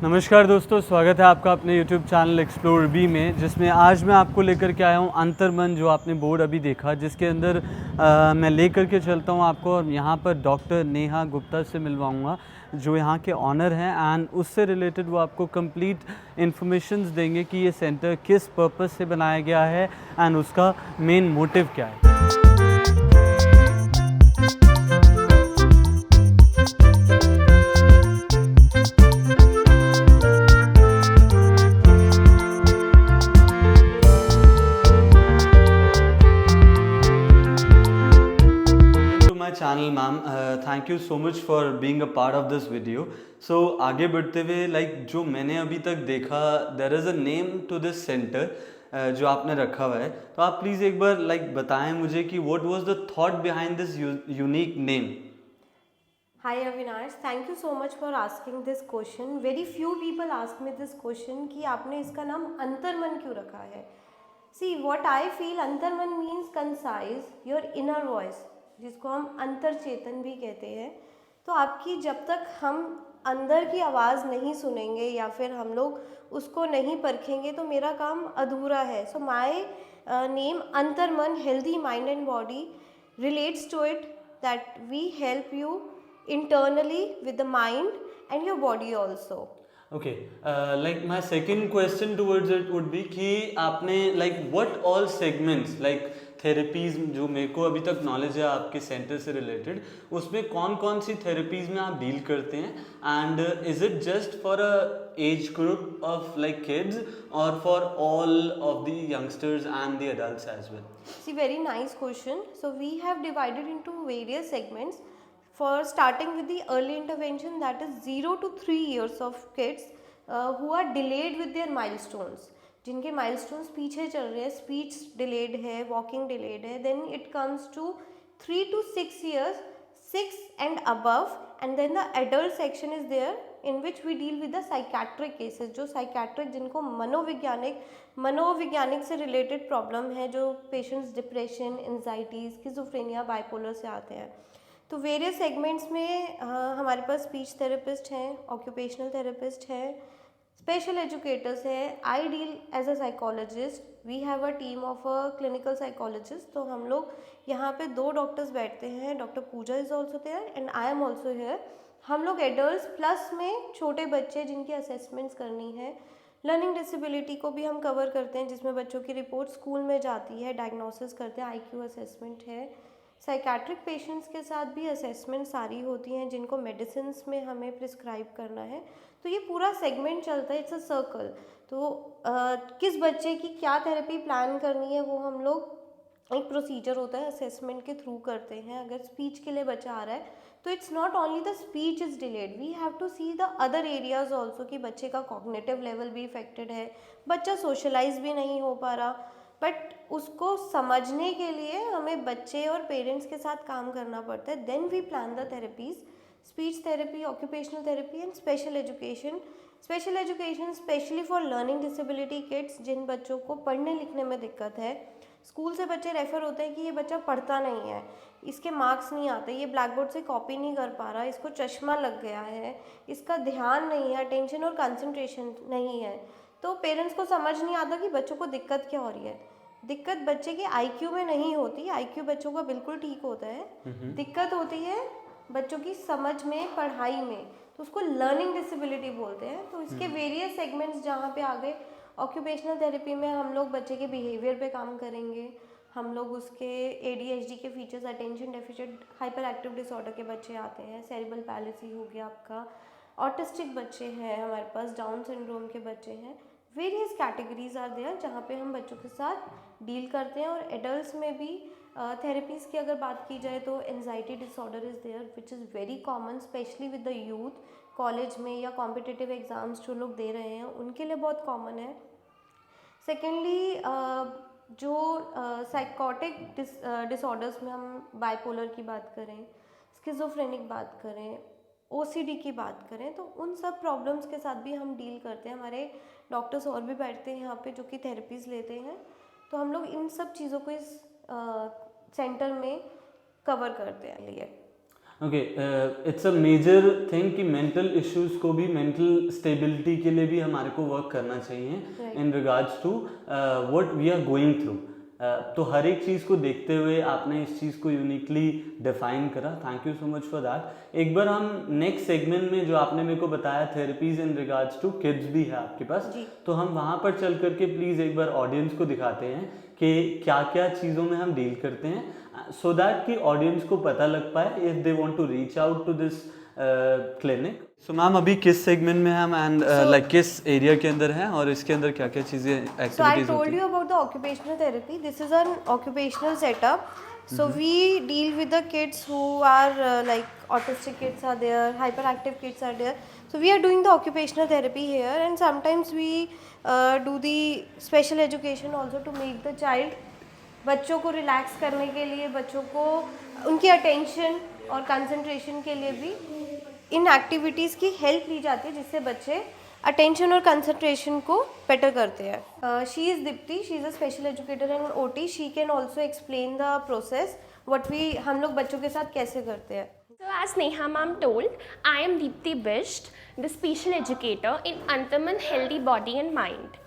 नमस्कार दोस्तों, स्वागत है आपका अपने YouTube चैनल एक्सप्लोर बी में, जिसमें आज मैं आपको लेकर के आया हूँ अंतर्मन, जो आपने बोर्ड अभी देखा, जिसके अंदर मैं लेकर के चलता हूँ आपको। और यहाँ पर डॉक्टर नेहा गुप्ता से मिलवाऊँगा, जो यहाँ के ऑनर हैं, एंड उससे रिलेटेड वो आपको कंप्लीट इन्फॉर्मेशंस देंगे कि ये सेंटर किस पर्पस से बनाया गया है एंड उसका मेन मोटिव क्या है। Channel ma'am, thank you so much for being a part of this video. So आगे बढ़ते हुए, जो मैंने अभी तक देखा, there is a name to this center जो आपने रखा हुआ है। तो आप प्लीज़ एक बार बताएं मुझे कि what was the thought behind this unique name. Hi Avinash, thank you so much for asking this question. Very few people ask me this question कि आपने इसका नाम अंतर्मन क्यों रखा है। See, what I feel, अंतर्मन means concise, your inner voice, जिसको हम अंतर चेतन भी कहते हैं। तो आपकी जब तक हम अंदर की आवाज़ नहीं सुनेंगे या फिर हम लोग उसको नहीं परखेंगे तो मेरा काम अधूरा है। सो माई नेम अंतर्मन, healthy mind and body, relates to it that we help you internally with the mind and your body also. Okay, my second question towards it would be कि आपने व्हाट ऑल सेगमेंट्स थेरेपीज़, जो मेरे को अभी तक knowledge है आपके centre से रिलेटेड, उसमें कौन कौन सी थेरेपीज़ में आप डील करते हैं, and is it just for a age group of kids और for all of the youngsters and the adults as well? See, very nice question. So we have divided into various segments. For starting with the early intervention, that is 0 to 3 years of kids who are delayed with their milestones, जिनके milestones पीछे चल रहे हैं, speech delayed है, walking delayed है. Then it comes to 3 to 6 years, 6 and above, and then the adult section is there in which we deal with the psychiatric cases, जो psychiatric, जिनको मनोवैज्ञानिक से रिलेटेड प्रॉब्लम है, जो patients depression, anxiety, schizophrenia, bipolar से आते हैं। तो वेरियस सेगमेंट्स में हमारे पास स्पीच थेरेपिस्ट हैं, ऑक्यूपेशनल थेरेपिस्ट हैं, स्पेशल एजुकेटर्स हैं। I deal as a psychologist, we have a team of a clinical psychologist. तो हम लोग यहाँ पे 2 डॉक्टर्स बैठते हैं, doctor Pooja is also there and I am also here. हम लोग एडल्ट प्लस में छोटे बच्चे जिनकी असेसमेंट्स करनी है, लर्निंग डिसेबिलिटी को भी हम कवर करते हैं, जिसमें बच्चों की रिपोर्ट स्कूल में जाती है, डायग्नोसिस करते हैं, आईक्यू असेसमेंट है। साइकेट्रिक पेशेंट्स के साथ भी असेसमेंट सारी होती हैं, जिनको मेडिसिन में हमें प्रिस्क्राइब करना है। तो ये पूरा सेगमेंट चलता है, इट्स अ सर्कल। तो किस बच्चे की क्या थेरेपी प्लान करनी है, वो हम लोग एक प्रोसीजर होता है, असेसमेंट के थ्रू करते हैं। अगर स्पीच के लिए बच्चा आ रहा है तो it's not only the speech is delayed, we have to see the other areas also, कि बच्चे का कॉग्निटिव लेवल भी इफेक्टेड है, बच्चा सोशलाइज भी नहीं हो पा रहा। बट उसको समझने के लिए हमें बच्चे और पेरेंट्स के साथ काम करना पड़ता है। Then we plan the therapies, speech therapy, occupational therapy and special education. Special education specially for learning disability kids, जिन बच्चों को पढ़ने लिखने में दिक्कत है। स्कूल से बच्चे रेफ़र होते हैं कि ये बच्चा पढ़ता नहीं है, इसके मार्क्स नहीं आते, ये ब्लैक बोर्ड से कॉपी नहीं कर पा रहा, इसको चश्मा लग गया है, इसका ध्यान नहीं है, अटेंशन और कंसंट्रेशन नहीं है। तो पेरेंट्स को समझ नहीं आता कि बच्चों को दिक्कत क्या हो रही है। दिक्कत बच्चे के आईक्यू में नहीं होती, आईक्यू बच्चों का बिल्कुल ठीक होता है। दिक्कत होती है बच्चों की समझ में, पढ़ाई में, तो उसको लर्निंग डिसेबिलिटी बोलते हैं। तो इसके वेरियस सेगमेंट्स जहाँ पे आ गए, ऑक्यूपेशनल थेरेपी में हम लोग बच्चे के बिहेवियर पे काम करेंगे, हम लोग उसके ADHD के features, attention deficit hyper active disorder के बच्चे आते हैं, सेरिब्रल पैलिसी हो गया आपका, ऑटिस्टिक बच्चे हैं हमारे पास, डाउन सिंड्रोम के बच्चे हैं, वेरियस कैटेगरीज आर देयर जहाँ पे हम बच्चों के साथ डील करते हैं। और एडल्ट्स में भी थेरेपीज़ की अगर बात की जाए तो anxiety disorder is there which is very common, specially with the youth, college में या कॉम्पिटिटिव एग्ज़ाम्स जो लोग दे रहे हैं उनके लिए बहुत कॉमन है। सेकेंडली, जो साइकोटिक डिसऑर्डर्स में हम बाइपोलर की बात करें, स्किज़ोफ्रेनिक बात करें, OCD की बात करें, तो उन सब प्रॉब्लम्स के साथ भी हम डील करते हैं। हमारे डॉक्टर्स और भी बैठते हैं यहाँ पे जो कि थेरेपीज़ लेते हैं। तो हम लोग इन सब चीज़ों को इस सेंटर में कवर करते हैं लिए। Okay, it's a major thing कि मेंटल इश्यूज को भी, मेंटल स्टेबिलिटी के लिए भी हमारे को वर्क करना चाहिए in regards to what we are going through. तो हर एक चीज़ को देखते हुए आपने इस चीज़ को यूनिकली डिफाइन करा, thank you so much for that. एक बार हम नेक्स्ट सेगमेंट में जो आपने मेरे को बताया therapies in regards to kids भी है आपके पास, तो हम वहाँ पर चल करके प्लीज़ एक बार ऑडियंस को दिखाते हैं कि क्या क्या चीज़ों में हम डील करते हैं, सो दैट कि ऑडियंस को पता लग पाए if they want to reach out to this clinic. So ma'am अभी किस सेगमेंट में हम एंड लाइक किस एरिया के अंदर हैं और इसके अंदर क्या क्या चीज़ें activities So I told you about the occupational therapy. This is an occupational setup. So we deal with the kids who are like autistic kids are there, hyperactive kids are there. So we are doing the occupational therapy here, and sometimes we do the special education also to make the child, बच्चों को relax करने के लिए, बच्चों को उनकी attention और concentration के लिए भी इन एक्टिविटीज़ की हेल्प ली जाती है, जिससे बच्चे अटेंशन और कंसंट्रेशन को बेटर करते हैं। She is Deepti, she is a special educator and OT. She can also explain the process what we, हम लोग बच्चों के साथ कैसे करते हैं। So as Neha ma'am told, I am Deepti Bisht, the special educator in Antaman Healthy Body and Mind.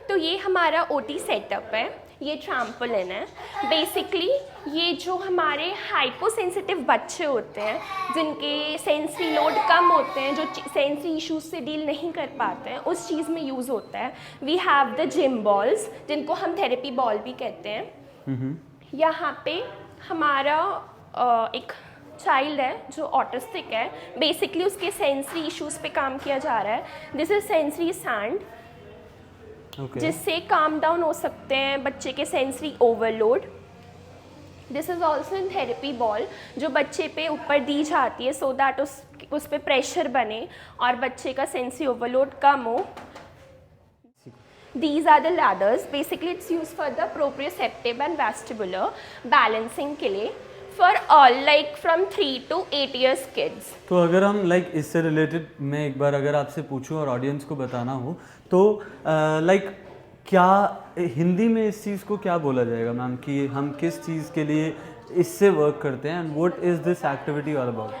तो ये हमारा OT सेटअप है, ये ट्रैम्पोलिन है। बेसिकली ये जो हमारे हाइपो सेंसिटिव बच्चे होते हैं, जिनके सेंसरी लोड कम होते हैं, जो सेंसरी इश्यूज से डील नहीं कर पाते हैं, उस चीज़ में यूज़ होता है। We have the gym balls, जिनको हम थेरेपी बॉल भी कहते हैं। यहाँ पे हमारा एक चाइल्ड है जो ऑटिस्टिक है, बेसिकली उसके सेंसरी इश्यूज पे काम किया जा रहा है। दिस इज सेंसरी सैंड, जिससे काम डाउन हो सकते हैं बच्चे के sensory overload. This is also in therapy ball, जो बच्चे पे ऊपर दी जाती है सो दैट उस पे प्रेशर बने और बच्चे का सेंसरी ओवरलोड कम हो। These are the ladders. Basically, it's used for the proprioceptive and vestibular balancing के लिए for all like from 3 to 8 years kids. तो अगर हम लाइक इससे रिलेटेड मैं एक बार अगर आपसे पूछूं और ऑडियंस को बताना हो तो लाइक क्या हिंदी में इस चीज़ को क्या बोला जाएगा मैम कि हम किस चीज़ के लिए इससे वर्क करते हैं and what is this activity all about?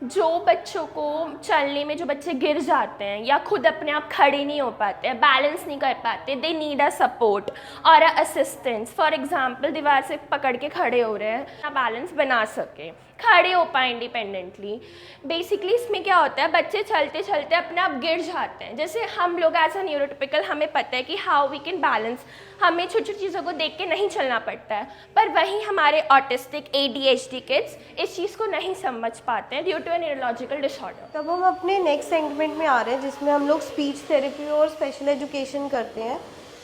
जो बच्चों को चलने में जो बच्चे गिर जाते हैं या खुद अपने आप खड़े नहीं हो पाते हैं, बैलेंस नहीं कर पाते, दे नीड अ सपोर्ट और अ असिस्टेंस। फॉर एग्जांपल दीवार से पकड़ के खड़े हो रहे हैं, बैलेंस बना सके, खड़े हो पाए इंडिपेंडेंटली। बेसिकली इसमें क्या होता है, बच्चे चलते चलते अपने आप गिर जाते हैं। जैसे हम लोग एज अ न्यूरोटिपिकल हमें पता है कि हाउ वी कैन बैलेंस, हमें छोटी छोटी चीज़ों को देख के नहीं चलना पड़ता है, पर वहीं हमारे ऑटिस्टिक ADHD किड्स इस चीज़ को नहीं समझ पाते हैं due to a neurological disorder. तब हम अपने नेक्स्ट सेगमेंट में आ रहे हैं, जिसमें हम लोग स्पीच थेरेपी और स्पेशल एजुकेशन करते हैं।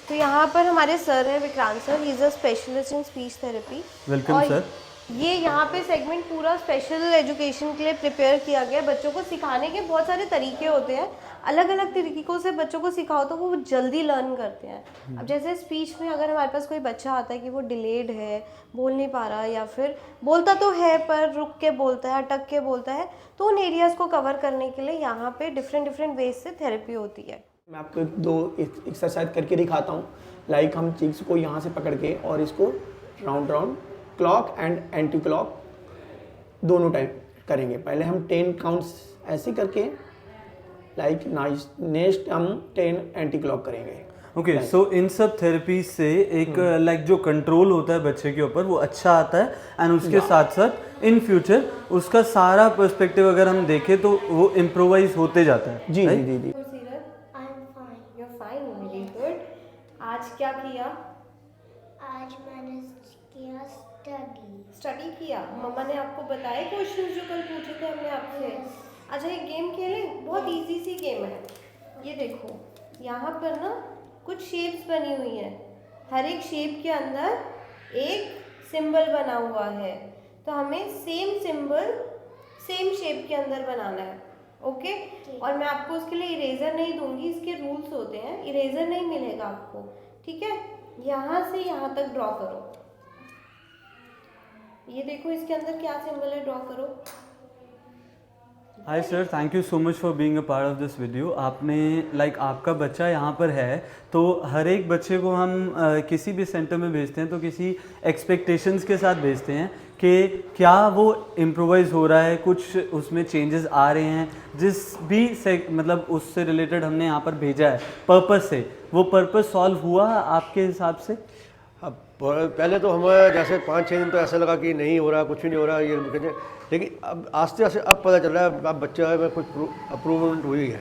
तो यहाँ पर हमारे सर हैं Vikrant sir, he is a specialist in speech therapy. Welcome sir. ये यहाँ पे सेगमेंट पूरा स्पेशल एजुकेशन के लिए प्रिपेयर किया गया है। बच्चों को सिखाने के बहुत सारे तरीके होते हैं, अलग अलग तरीक़ों से बच्चों को सिखाओ तो वो जल्दी लर्न करते हैं। अब जैसे स्पीच में अगर हमारे पास कोई बच्चा आता है कि वो डिलेड है, बोल नहीं पा रहा, या फिर बोलता तो है पर रुक के बोलता है, अटक के बोलता है, तो उन एरियाज़ को कवर करने के लिए यहाँ पे डिफरेंट वेज से थेरेपी होती है। मैं आपको 2 एक्सरसाइज करके दिखाता हूँ। लाइक हम चिक्स को यहाँ से पकड़ के और इसको round clock and anti clock दोनों टाइम करेंगे। पहले हम 10 काउंट्स ऐसे करके लाइक नेक्स्ट हम 10 एंटी क्लॉक करेंगे। ओके, सो इन सब थेरेपी से एक लाइक जो कंट्रोल होता है बच्चे के ऊपर वो अच्छा आता है एंड उसके साथ साथ इन फ्यूचर उसका सारा पर्सपेक्टिव अगर हम देखें तो वो इम्प्रोवाइज होते जाता है। जी जी जी। आज क्या किया? आज मैंने किया स्टडी किया। मम्मा ने आपको बताए क्वेश्चंस जो कल पूछे थे हमने आपसे? अच्छा, ये गेम खेलें, बहुत इजी सी गेम है। ये देखो यहाँ पर ना कुछ शेप्स बनी हुई हैं, हर एक शेप के अंदर एक सिंबल बना हुआ है, तो हमें सेम सिंबल सेम शेप के अंदर बनाना है। ओके, और मैं आपको उसके लिए इरेजर नहीं दूंगी, इसके रूल्स होते हैं, इरेजर नहीं मिलेगा आपको, ठीक है? यहाँ से यहाँ तक ड्रॉ करो। ये देखो इसके अंदर क्या सिंबल है, ड्रॉ करो। Hi sir, thank you so much for being a part of this video. आपने आपका बच्चा यहाँ पर है, तो हर एक बच्चे को हम किसी भी सेंटर में भेजते हैं तो किसी एक्सपेक्टेशंस के साथ भेजते हैं कि क्या वो इम्प्रोवाइज़ हो रहा है, कुछ उसमें चेंजेस आ रहे हैं। जिस भी मतलब उससे रिलेटेड हमने यहाँ पर भेजा है पर्पस से, वो पर्पस सॉल्व हुआ आपके हिसाब से? अब पहले तो हमें जैसे 5-6 दिन तो ऐसा लगा कि नहीं हो रहा, कुछ भी नहीं हो रहा ये कहते, लेकिन अब आस्ते आस्ते अब पता चल रहा है अब बच्चा में कुछ अप्रूवमेंट हुई है।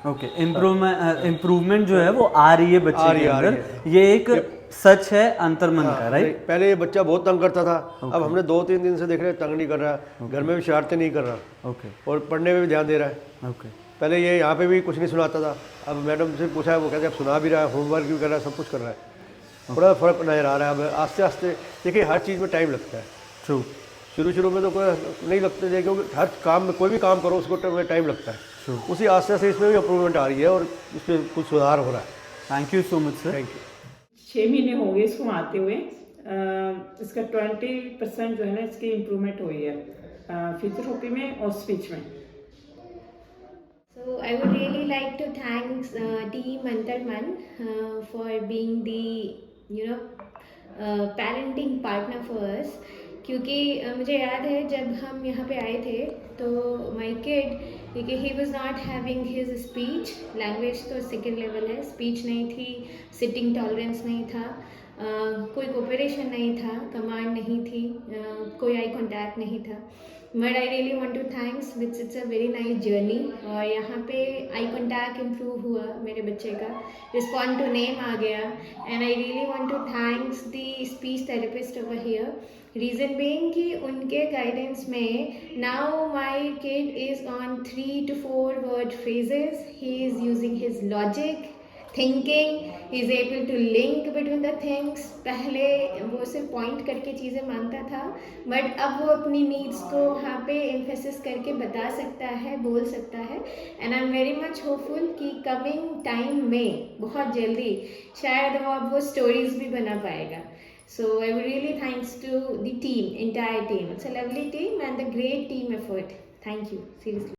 ओके, इम्प्रूवमेंट जो है वो आ रही है बच्चे के आ रही अंदर। ये एक सच है अंतर्मन का, राइट? पहले ये बच्चा बहुत तंग करता था, अब हमने 2-3 दिन से देख रहे हैं तंग नहीं कर रहा, घर में भी शरारतें नहीं कर रहा, ओके और पढ़ने में भी ध्यान दे रहा है। ओके पहले ये यहाँ पे भी कुछ नहीं सुनाता था, अब मैडम से पूछा है वो कहते हैं अब सुना भी रहा है, होमवर्क भी कर रहा है, सब कुछ कर रहा है। बड़ा फ़र्क नजर आ रहा है। अब आस्ते आस्ते देखिए हर चीज़ में टाइम लगता है। ट्रू। शुरू में तो कोई नहीं लगता है, क्योंकि हर काम में कोई भी काम करो उसको टाइम लगता है। उसी आस्ते आस्ते इसमें भी अप्रूवमेंट आ रही है और इसमें कुछ सुधार हो रहा है। Thank you so much sir. Thank you. 6 महीने हो गए इसको आते हुए। इसका 20% जो है ना इसकी इम्प्रूवमेंट हुई है फिजियोथेरेपी में और स्पीच में। So I would really like to thank Team Antarman for being the parenting partner for us. क्योंकि मुझे याद है जब हम यहाँ पे आए थे तो माई किड, क्योंकि he was not having his speech, language तो सेकेंड लेवल है, स्पीच नहीं थी, सिटिंग टॉलरेंस नहीं था, कोई कोऑपरेशन नहीं था, कमांड नहीं थी, कोई आई कॉन्टैक्ट नहीं था। But I really want to thanks which it's a very nice journey. और यहाँ पे आई कॉन्टैक्ट इम्प्रूव हुआ मेरे बच्चे का, रिस्पॉन्ड टू नेम आ गया, and I really want to thanks the speech therapist over here. Reason being कि उनके गाइडेंस में now my kid is on 3 to 4 word phrases, he is using his logic, thinking, he is able to link between the things. पहले वो सिर्फ point करके चीज़ें मानता था, बट अब वो अपनी नीड्स को वहाँ पे एम्फेसिस करके बता सकता है, बोल सकता है। And I am very much hopeful कि कमिंग टाइम में बहुत जल्दी शायद वो अब वो स्टोरीज भी बना पाएगा। So I really thanks to the team, entire team, it's a lovely team and the great team effort. Thank you seriously.